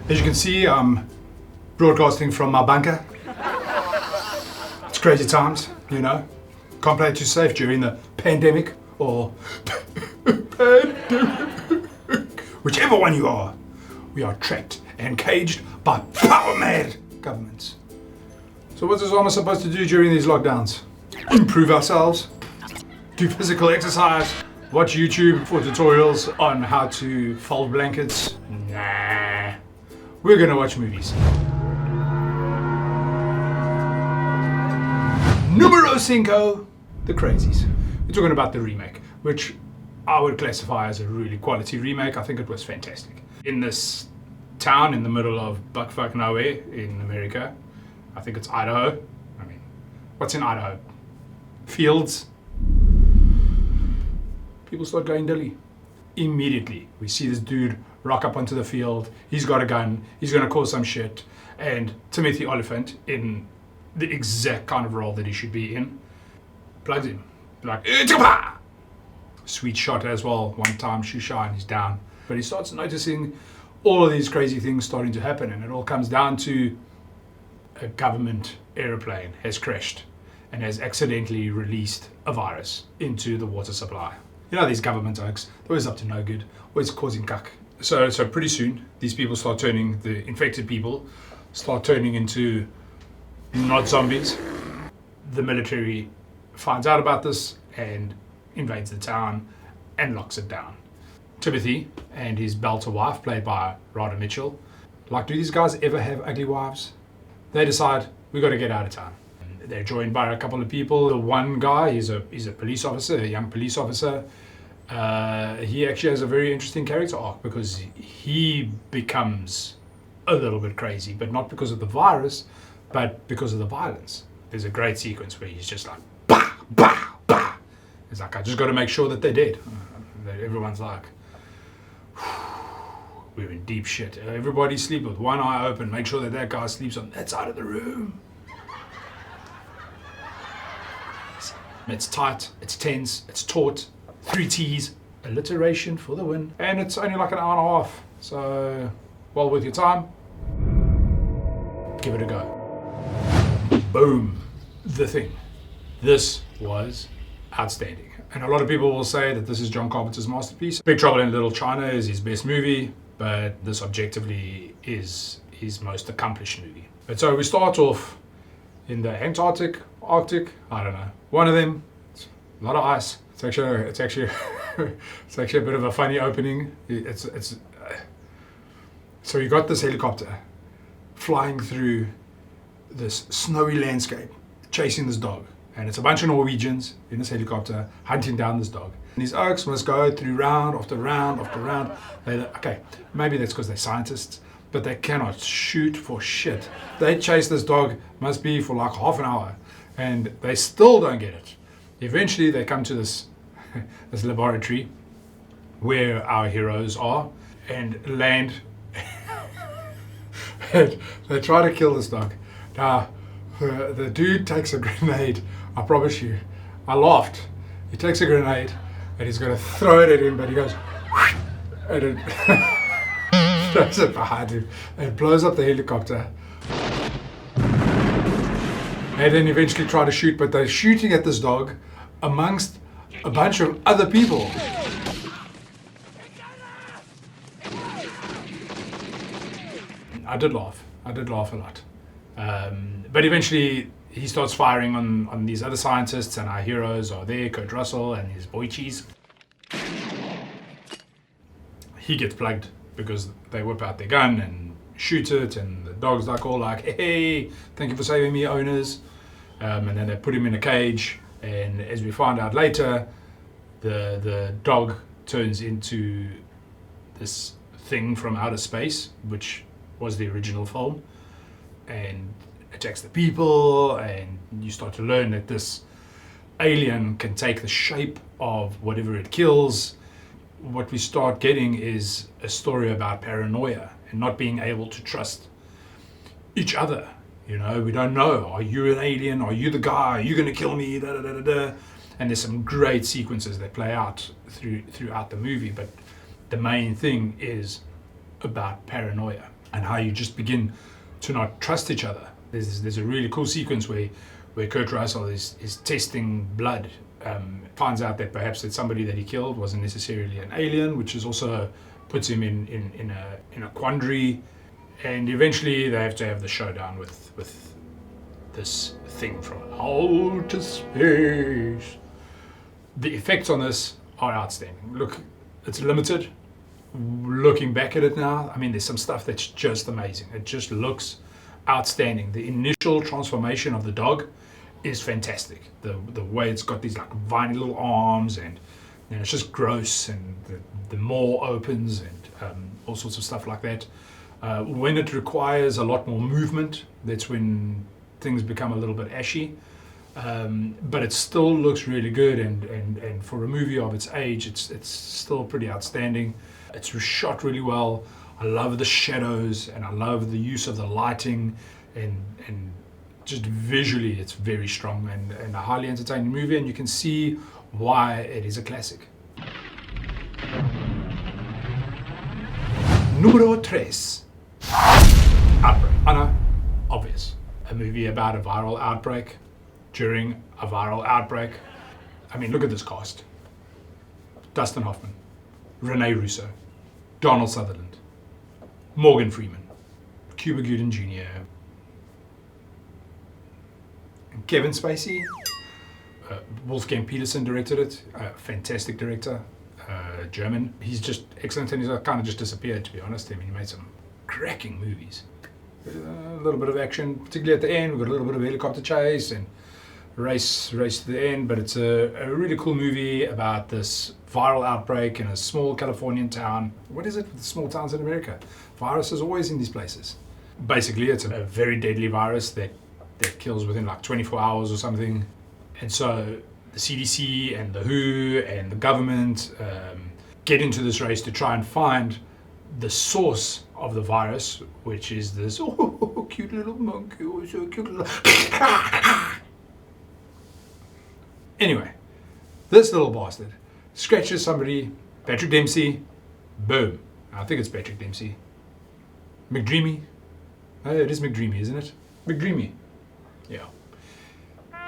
As you can see, I'm broadcasting from my bunker. It's crazy times, you know. Can't play it too safe during the pandemic or whichever one you are. We are trapped and caged by power-mad governments. So what is Arma supposed to do during these lockdowns? Improve ourselves, do physical exercise, watch YouTube for tutorials on how to fold blankets. Nah, we're gonna watch movies. Numero 5, The Crazies. We're talking about the remake, which I would classify as a really quality remake. I think it was fantastic. In this town in the middle of buckfuck nowhere in America, I think it's Idaho. I mean, what's in Idaho? Fields. People start going dilly. Immediately, we see this dude rock up onto the field. He's got a gun. He's gonna cause some shit. And Timothy Oliphant, in the exact kind of role that he should be in, plugs him. Like, sweet shot as well. One time, shoe shine, he's down. But he starts noticing all of these crazy things starting to happen, and it all comes down to a government aeroplane has crashed and has accidentally released a virus into the water supply. You know, these government oaks, they're always up to no good, always causing cuck. So pretty soon, these people start turning, the infected people start turning into not zombies. The military finds out about this and invades the town and locks it down. Timothy and his belter wife, played by Rada Mitchell, like, do these guys ever have ugly wives? They decide, we got to get out of town. They're joined by a couple of people. The one guy, he's a police officer, a young police officer. He actually has a very interesting character arc because he becomes a little bit crazy, but not because of the virus, but because of the violence. There's a great sequence where he's just like, bah, bah, bah. It's like, I just got to make sure that they're dead. Everyone's like, we're in deep shit. Everybody sleep with one eye open. Make sure that guy sleeps on that side of the room. It's tight, it's tense, it's taut. 3 T's, alliteration for the win. And it's only like an hour and a half. So, well worth your time. Give it a go. Boom. The Thing. This was outstanding. And a lot of people will say that this is John Carpenter's masterpiece. Big Trouble in Little China is his best movie, but this objectively is his most accomplished movie. But so we start off in the Antarctic, Arctic, I don't know. One of them, it's a lot of ice. It's actually a bit of a funny opening. So you got this helicopter flying through this snowy landscape, chasing this dog. And it's a bunch of Norwegians in this helicopter hunting down this dog. And these oaks must go through round after round after round. Okay, maybe that's because they're scientists, but they cannot shoot for shit. They chase this dog, must be for like half an hour, and they still don't get it. Eventually they come to this laboratory where our heroes are and land. And they try to kill this dog. Now, the dude takes a grenade. I promise you. I laughed. He takes a grenade and he's going to throw it at him, but he goes, and it throws it behind him and blows up the helicopter. And then eventually try to shoot, but they're shooting at this dog amongst a bunch of other people. I did laugh a lot. But eventually he starts firing on these other scientists, and our heroes are there, Kurt Russell and his boy cheese. He gets plugged because they whip out their gun and shoot it, and the dog's like all like, hey, thank you for saving me, owners. And then they put him in a cage, and as we find out later, the dog turns into this thing from outer space, which was the original film, and attacks the people, and you start to learn that this alien can take the shape of whatever it kills. What we start getting is a story about paranoia and not being able to trust each other. You know, we don't know. Are you an alien? Are you the guy? Are you going to kill me? Da, da, da, da, da. And there's some great sequences that play out throughout the movie, but the main thing is about paranoia. and how you just begin to not trust each other. There's a really cool sequence where Kurt Russell is testing blood. Finds out that perhaps that somebody that he killed wasn't necessarily an alien, which is also puts him in a quandary. And eventually they have to have the showdown with this thing from outer space. The effects on this are outstanding. Look, it's limited. Looking back at it now, I mean, there's some stuff that's just amazing. It just looks outstanding. The initial transformation of the dog is fantastic. The way it's got these like viney little arms, and it's just gross, and the maw opens, and all sorts of stuff like that. When it requires a lot more movement, that's when things become a little bit ashy. But it still looks really good, and for a movie of its age, it's still pretty outstanding. It's shot really well. I love the shadows, and I love the use of the lighting, and just visually it's very strong, and a highly entertaining movie, and you can see why it is a classic. Número 3. Outbreak. I know, obvious. A movie about a viral outbreak during a viral outbreak. I mean, look at this cast. Dustin Hoffman, Rene Russo, Donald Sutherland, Morgan Freeman, Cuba Gooding Jr., and Kevin Spacey. Wolfgang Peterson directed it. Fantastic director, German. He's just excellent, and he's kind of just disappeared, to be honest. I mean, he made some cracking movies. A little bit of action, particularly at the end. We've got a little bit of helicopter chase and race to the end, but it's a really cool movie about this viral outbreak in a small Californian town. What is it with the small towns in America? Virus is always in these places. Basically, it's a very deadly virus that kills within like 24 hours or something. And so the CDC and the WHO and the government get into this race to try and find the source of the virus, which is this cute little monkey, oh so cute little Anyway, this little bastard scratches somebody, Patrick Dempsey, boom. I think it's Patrick Dempsey. McDreamy. Oh, it is McDreamy, isn't it? McDreamy. Yeah.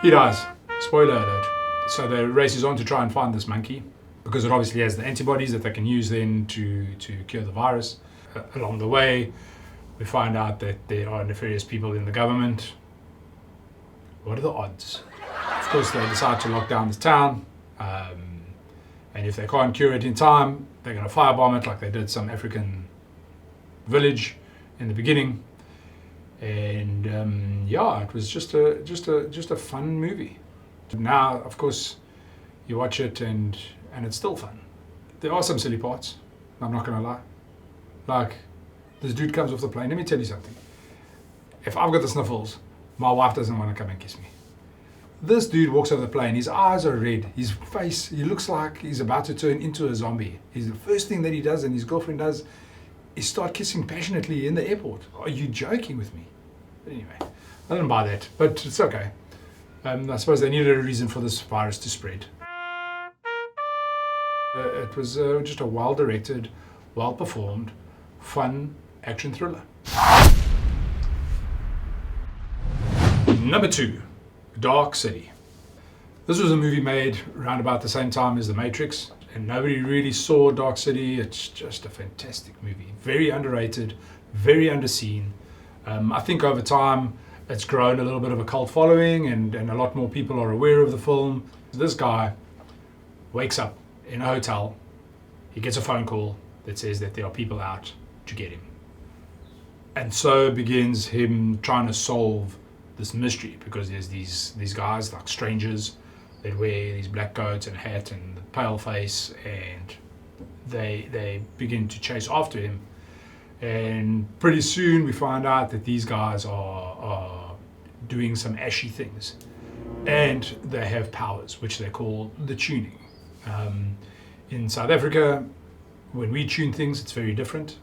He dies. Spoiler alert. So the race is on to try and find this monkey, because it obviously has the antibodies that they can use then to cure the virus. Along the way, we find out that there are nefarious people in the government. What are the odds? Of course, they decide to lock down this town, and if they can't cure it in time, they're going to firebomb it like they did some African village in the beginning. And yeah, it was just a fun movie. Now, of course, you watch it and it's still fun. There are some silly parts, I'm not going to lie. Like, this dude comes off the plane. Let me tell you something. If I've got the sniffles, my wife doesn't want to come and kiss me. This dude walks off the plane, his eyes are red, his face, he looks like he's about to turn into a zombie. The first thing that he does and his girlfriend does is start kissing passionately in the airport. Are you joking with me? But anyway, I didn't buy that, but it's okay. I suppose they needed a reason for this virus to spread. It was just a well-directed, well-performed, fun action thriller. Number 2, Dark City. This was a movie made around about the same time as The Matrix, and nobody really saw Dark City. It's just a fantastic movie. Very underrated, very underseen. I think over time it's grown a little bit of a cult following, and a lot more people are aware of the film. This guy wakes up in a hotel. He gets a phone call that says that there are people out to get him. And so begins him trying to solve this mystery, because there's these guys, like strangers, that wear these black coats and hat and pale face, and they begin to chase after him. And pretty soon we find out that these guys are doing some ashy things, and they have powers which they call the tuning. In South Africa, when we tune things, it's very different.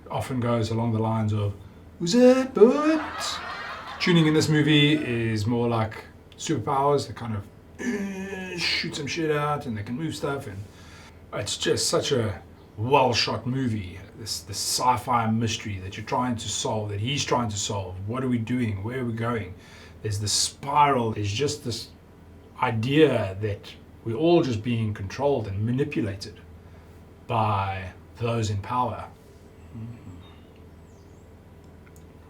It often goes along the lines of, "Who's that, bud?" Tuning in this movie is more like superpowers. They kind of shoot some shit out, and they can move stuff, and it's just such a well-shot movie. this sci-fi mystery that you're trying to solve, that he's trying to solve. What are we doing? Where are we going? There's this spiral. There's just this idea that we're all just being controlled and manipulated by those in power.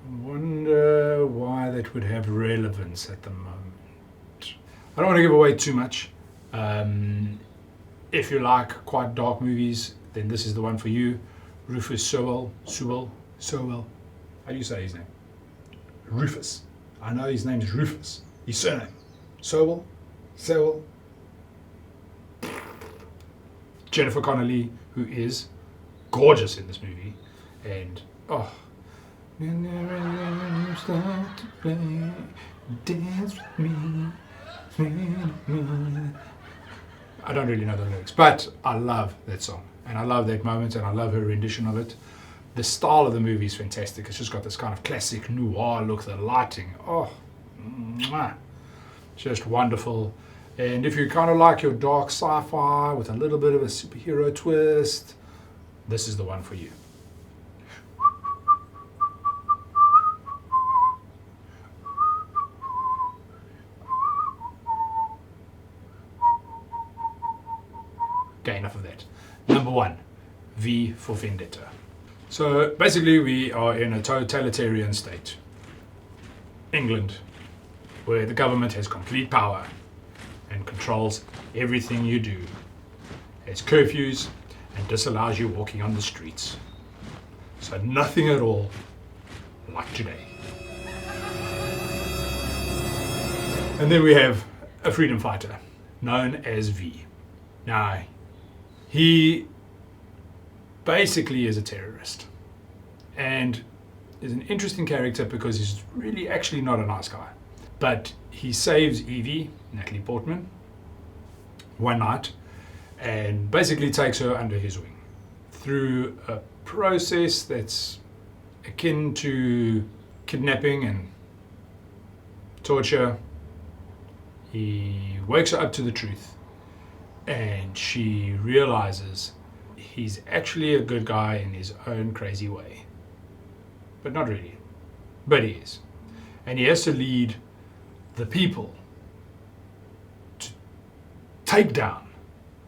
I wonder why that would have relevance at the moment. I don't want to give away too much. If you like quite dark movies, then this is the one for you. Rufus Sewell. How do you say his name? Rufus. I know his name is Rufus. His surname. Sewell. Jennifer Connelly, who is gorgeous in this movie. And, oh. You start to play, dance with me. I don't really know the lyrics, but I love that song. And I love that moment, and I love her rendition of it. The style of the movie is fantastic. It's just got this kind of classic noir look, the lighting. Oh, mwah. Just wonderful. And if you kind of like your dark sci-fi with a little bit of a superhero twist, this is the one for you. Okay, enough of that. Number 1, V for Vendetta. So basically we are in a totalitarian state. England, where the government has complete power and controls everything you do. Has curfews and disallows you walking on the streets. So nothing at all like today. And then we have a freedom fighter known as V. Now, he basically is a terrorist and is an interesting character because he's really actually not a nice guy. But he saves Evie, Natalie Portman, one night and basically takes her under his wing through a process that's akin to kidnapping and torture. He wakes her up to the truth. And she realizes he's actually a good guy in his own crazy way. But not really. But he is. And he has to lead the people to take down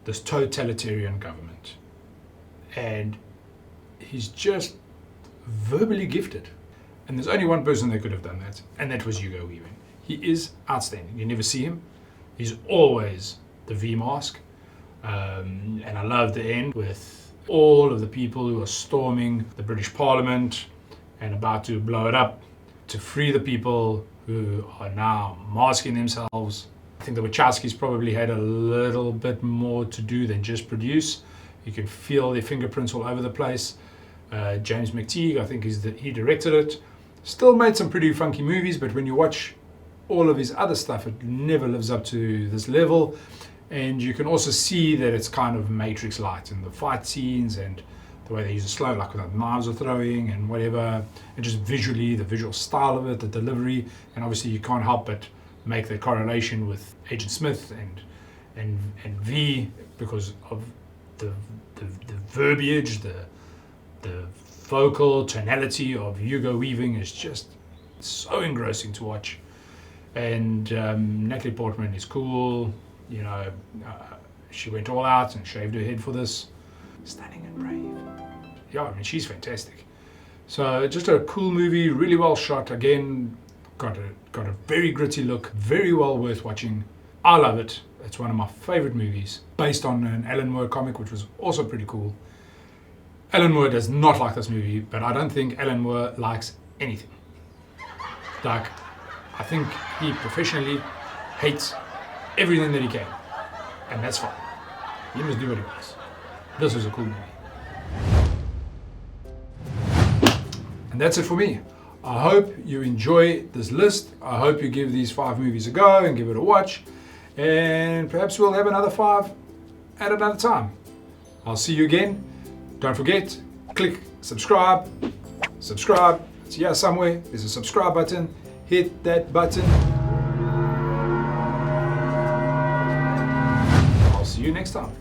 this totalitarian government. And he's just verbally gifted. And there's only one person that could have done that, and that was Hugo Weaving. He is outstanding. You never see him. He's always the V mask. And I love the end with all of the people who are storming the British Parliament and about to blow it up to free the people who are now masking themselves. I think the Wachowskis probably had a little bit more to do than just produce. You can feel their fingerprints all over the place. James McTeague, I think he directed it. Still made some pretty funky movies, but when you watch all of his other stuff, it never lives up to this level. And you can also see that it's kind of Matrix light in the fight scenes and the way they use it slow, like when knives are throwing and whatever, and just visually, the visual style of it, the delivery, and obviously you can't help but make the correlation with Agent Smith and V because of the verbiage, the vocal tonality of Hugo Weaving is just so engrossing to watch. And Natalie Portman is cool. You know, she went all out and shaved her head for this. Stunning and brave. Yeah, I mean, she's fantastic. So just a cool movie, really well shot. Again, got a very gritty look, very well worth watching. I love it. It's one of my favorite movies, based on an Alan Moore comic, which was also pretty cool. Alan Moore does not like this movie, but I don't think Alan Moore likes anything. Like, I think he professionally hates everything that he can, and that's fine. He must do what he wants. This was a cool movie. And that's it for me. I hope you enjoy this list. I hope you give these 5 movies a go and give it a watch. And perhaps we'll have another 5 at another time. I'll see you again. Don't forget, click subscribe. Subscribe. It's here somewhere. There's a subscribe button. Hit that button. I'll see you next time.